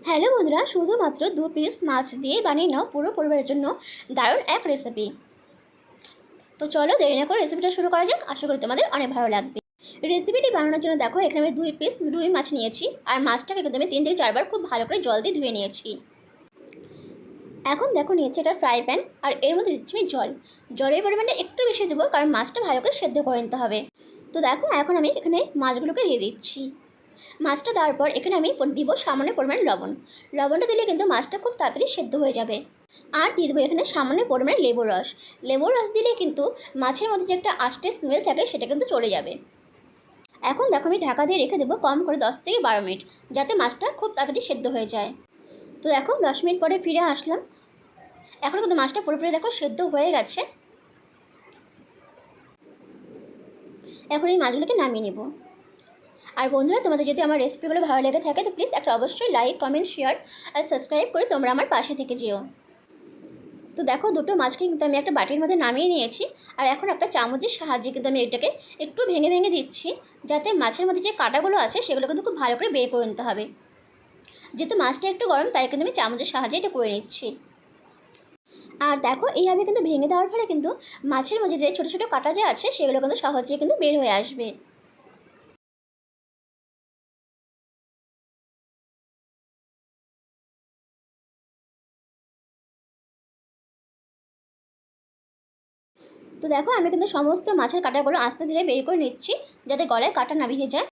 Hello বন্ধুরা, শুধুমাত্র 2 piece মাছ দিয়ে বানিয়ে নাও পুরো পরিবারের জন্য দারুণ এক রেসিপি। তো চলো দেরি না করে রেসিপিটা শুরু করা যাক। আশা করি তোমাদের অনেক ভালো লাগবে। রেসিপিটি বানানোর জন্য দেখো এখানে আমি 2 পিস রুই মাছ নিয়েছি, আর মাছটাকে কিন্তু আমি 3 থেকে 4 বার খুব ভালো করে জল দিয়ে ধুয়ে নিয়েছি। এখন দেখো নিয়েছি এটা ফ্রাই প্যান, আর এর মধ্যে দিচ্ছি আমি জলের পরিমাণটা একটু বেশি দেবো, কারণ মাছটা ভালো করে সেদ্ধ করে নিতে হবে। তো দেখো এখন আমি এখানে মাছগুলোকে দিয়ে দিচ্ছি। মাছটা দেওয়ার পর এখানে আমি দিব সামান্য পরিমাণ লবণটা দিলে কিন্তু মাছটা খুব তাড়াতাড়ি সেদ্ধ হয়ে যাবে। আর দিয়ে দেবো এখানে সামান্য পরিমাণে লেবুর রস দিলে কিন্তু মাছের মধ্যে যে একটা আষ্টে স্মেল থাকে সেটা কিন্তু চলে যাবে। এখন দেখো আমি ঢাকা দিয়ে রেখে দেবো কম করে 10 থেকে 12 মিনিট, যাতে মাছটা খুব তাড়াতাড়ি সেদ্ধ হয়ে যায়। তো দেখো 10 মিনিট পরে ফিরে আসলাম। এখন কিন্তু মাছটা পুরোপুরি দেখো সেদ্ধ হয়ে গেছে। এখন এই মাছগুলোকে নামিয়ে নেব। আর বন্ধুরা, তোমাদের যদি আমার রেসিপিগুলো ভালো লেগে থাকে তো প্লিজ একটা অবশ্যই লাইক, কমেন্ট, শেয়ার আর সাবস্ক্রাইব করে তোমরা আমার পাশে থেকে যেও। তো দেখো দুটো মাছকে কিন্তু আমি একটা বাটির মধ্যে নামিয়ে নিয়েছি, আর এখন একটা চামচের সাহায্যে কিন্তু আমি এটাকে একটু ভেঙে ভেঙে দিচ্ছি, যাতে মাছের মধ্যে যে কাঁটাগুলো আছে সেগুলো কিন্তু খুব ভালো করে বের করে নিতে হবে। যেহেতু মাছটা একটু গরম, তাই কিন্তু আমি চামচের সাহায্যে এটা করে নিচ্ছি। আর দেখো এইভাবে কিন্তু ভেঙে দেওয়ার ফলে কিন্তু মাছের মধ্যে যে ছোটো ছোটো কাঁটা যে আছে সেগুলো কিন্তু সহজেই কিন্তু বের হয়ে আসবে। তো দেখো আমি কিন্তু সমস্ত মাছের কাঁটাগুলো আস্তে ধীরে বের করে নিচ্ছি, যাতে গলায় কাঁটা না ভিজে যায়।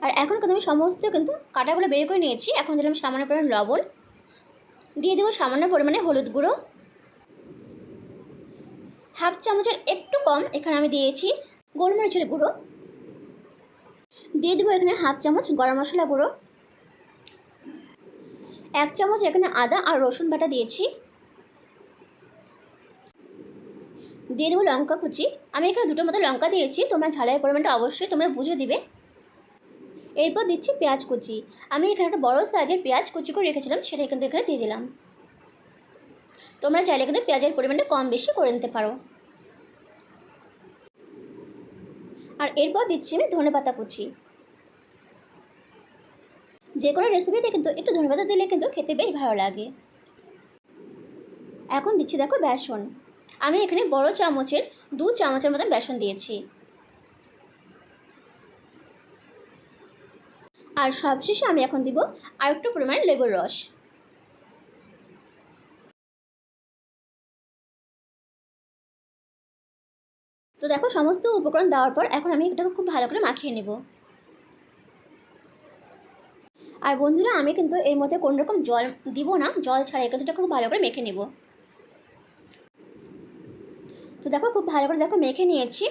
আর এখন কিন্তু আমি সমস্ত কিন্তু কাঁটাগুলো বের করে নিয়েছি। এখন দিলাম সামান্য পরিমাণ লবণ, দিয়ে দেবো সামান্য পরিমাণে হলুদ গুঁড়ো, হাফ চামচের একটু কম এখানে আমি দিয়েছি গোলমরিচের গুঁড়ো, দিয়ে দেবো এখানে হাফ চামচ গরম মশলা গুঁড়ো, 1 চামচ এখানে আদা আর রসুন বাটা দিয়েছি, দিয়ে দেবো লঙ্কা কুচি। আমি এখানে 2টো মতো লঙ্কা দিয়েছি, তোমরা ঝালের পরিমাণটা অবশ্যই তোমরা বুঝে দিবে। এরপর দিচ্ছি পেঁয়াজ কুচি। আমি এখানে একটা বড় সাইজের পেঁয়াজ কুচি করে রেখেছিলাম, সেটা কিন্তু এখানে দিয়ে দিলাম। তোমরা চাইলে কিন্তু পেঁয়াজের পরিমাণটা কম বেশি করে নিতে পারো। আর এরপর দিচ্ছি আমি ধনেপাতা কুচি। যে কোনো রেসিপিতে কিন্তু একটু ধনেপাতা দিলে কিন্তু খেতে বেশ ভালো লাগে। এখন দিচ্ছি দেখো বেসন। আমি এখানে বড় চামচের 2 চামচের মতন বেসন দিয়েছি। আর সবশেষে আমি এখন দিব আরেকটু পরিমাণ লেবুর রস। তো দেখো সমস্ত উপকরণ দেওয়ার পর এখন আমি এটাকে খুব ভালো করে মাখিয়ে নেব। আর বন্ধুরা, আমি কিন্তু এর মধ্যে কোনো রকম জল দিব না, জল ছাড়াই কিন্তু এটা খুব ভালো করে মেখে নেব। তো দেখো খুব ভালো করে দেখো মেখে নিয়েছি।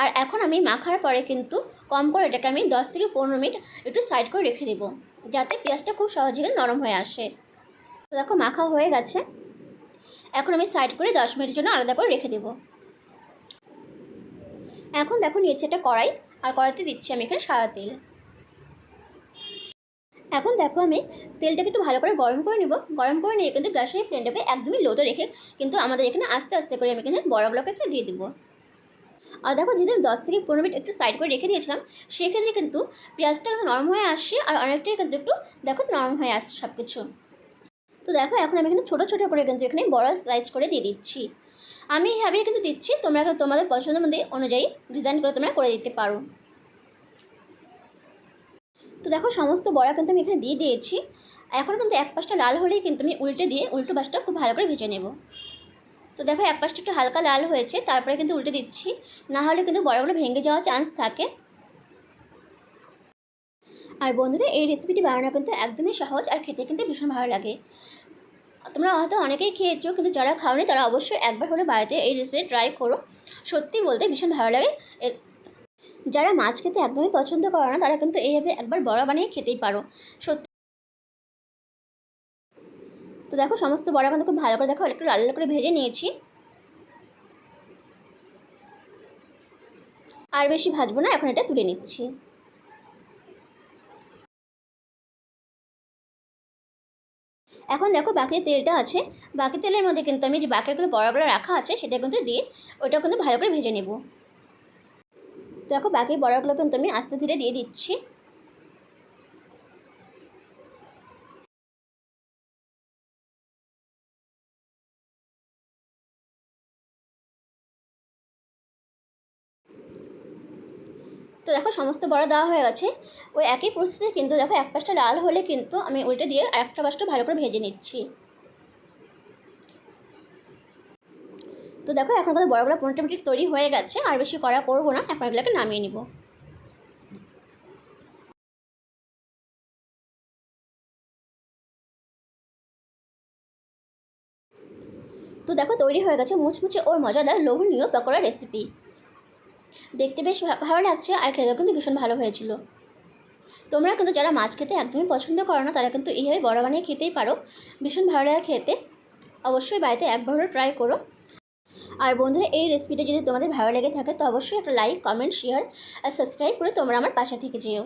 আর এখন আমি মাখার পরে কিন্তু কম করে এটাকে আমি 10 থেকে 15 মিনিট একটু সাইড করে রেখে দেবো, যাতে পেঁয়াজটা খুব সহজে নরম হয়ে আসে। তো দেখো মাখা হয়ে গেছে। এখন আমি সাইড করে 10 মিনিটের জন্য আলাদা করে রেখে দেবো। এখন দেখো নিয়েছি একটা কড়াই, আর কড়াইতে দিচ্ছি আমি এখানে সাদা তেল। এখন দেখো আমি তেলটাকে একটু ভালো করে গরম করে নেব। গরম করে নিয়ে কিন্তু গ্যাসের ফ্লেমটাকে একদমই লোতে রেখে কিন্তু আমাদের এখানে আস্তে আস্তে করে আমি এখানে বড়াগুলোকে এখানে দিয়ে দেবো। আর দেখো যেহেতু 10 থেকে 15 মিনিট একটু সাইড করে রেখে দিয়েছিলাম, সেক্ষেত্রে কিন্তু পেঁয়াজটা কিন্তু নরম হয়ে আসছে, আর অনেকটাই কিন্তু একটু দেখো নরম হয়ে আসছে সব কিছু। তো দেখো এখন আমি কিন্তু ছোটো ছোটো করে কিন্তু এখানে বড় সাইজ করে দিয়ে দিচ্ছি। আমি এইভাবেই কিন্তু দিচ্ছি, তোমরা তোমাদের পছন্দের মধ্যে অনুযায়ী ডিজাইন করে তোমরা করে দিতে পারো। তো দেখো সমস্ত বড়া কিন্তু আমি এখানে দিয়ে দিয়েছি। এখন কিন্তু এক পাশটা লাল হলেই কিন্তু আমি উল্টে দিয়ে উল্টো পাশটা খুব ভালো করে ভেজে নেব। তো দেখো এক পাশটা একটু হালকা লাল হয়েছে, তারপরে কিন্তু উল্টে দিচ্ছি, না হলে কিন্তু বড়াগুলো ভেঙে যাওয়ার চান্স থাকে। আর বন্ধুরা, এই রেসিপিটি বানানো কিন্তু একদমই সহজ, আর খেতে কিন্তু ভীষণ ভালো লাগে। তোমরা হয়তো অনেকেই খেয়েছো, কিন্তু যারা খাওনি তারা অবশ্যই একবার হলে বাড়িতে এই রেসিপি ট্রাই করো। সত্যি বলতে ভীষণ ভালো লাগে। যারা মাছ খেতে একদমই পছন্দ করে না তারা কিন্তু এইভাবে একবার বড়া বানিয়ে খেতেই পারো সত্যি। তো দেখো সমস্ত বড়া কিন্তু খুব ভালো করে দেখো একটু লাল লাল করে ভেজে নিয়েছি। আর বেশি ভাজবো না, এখন এটা তুলে নিচ্ছি। এখন দেখো বাকি তেলটা আছে, বাকি তেলের মধ্যে কিন্তু আমি যে বাকিগুলো বড়াগুলো রাখা আছে সেটা কিন্তু দিয়ে ওটা কিন্তু ভালো করে ভেজে নেব। দেখো বাকি বড়াগুলো কিন্তু আমি আস্তে ধীরে দিয়ে দিচ্ছি। তো দেখো সমস্ত বড়া দেওয়া হয়ে গেছে। ওই একই প্রসেসে কিন্তু দেখো এক পাশটা লাল হলে কিন্তু আমি উল্টে দিয়ে আরেকটা পাশটা ভালো করে ভেজে নিচ্ছি। তো দেখো এখন আমাদের বড়াগুলো 15 মিনিট তৈরি হয়ে গেছে, আর বেশি কড়া করবো না, এখন এগুলোকে নামিয়ে নিব। তো দেখো তৈরি হয়ে গেছে মুচমুচে ওর মজাদার লোভনীয় পকোড়া রেসিপি। দেখতে বেশ ভালো লাগছে, আর খেতেও কিন্তু ভীষণ ভালো হয়েছিল। তোমরা কিন্তু যারা মাছ খেতে একদমই পছন্দ করো না তারা কিন্তু এইভাবে বড়া বানিয়ে খেতেই পারো, ভীষণ ভালো লাগে খেতে। অবশ্যই বাড়িতে একবার হলেও ট্রাই করো। আর বন্ধুরা, এই রেসিপিটা যদি তোমাদের ভালো লেগে থাকে তো অবশ্যই একটা লাইক, কমেন্ট, শেয়ার আর সাবস্ক্রাইব করে তোমরা আমার পাশে থেকে যেও।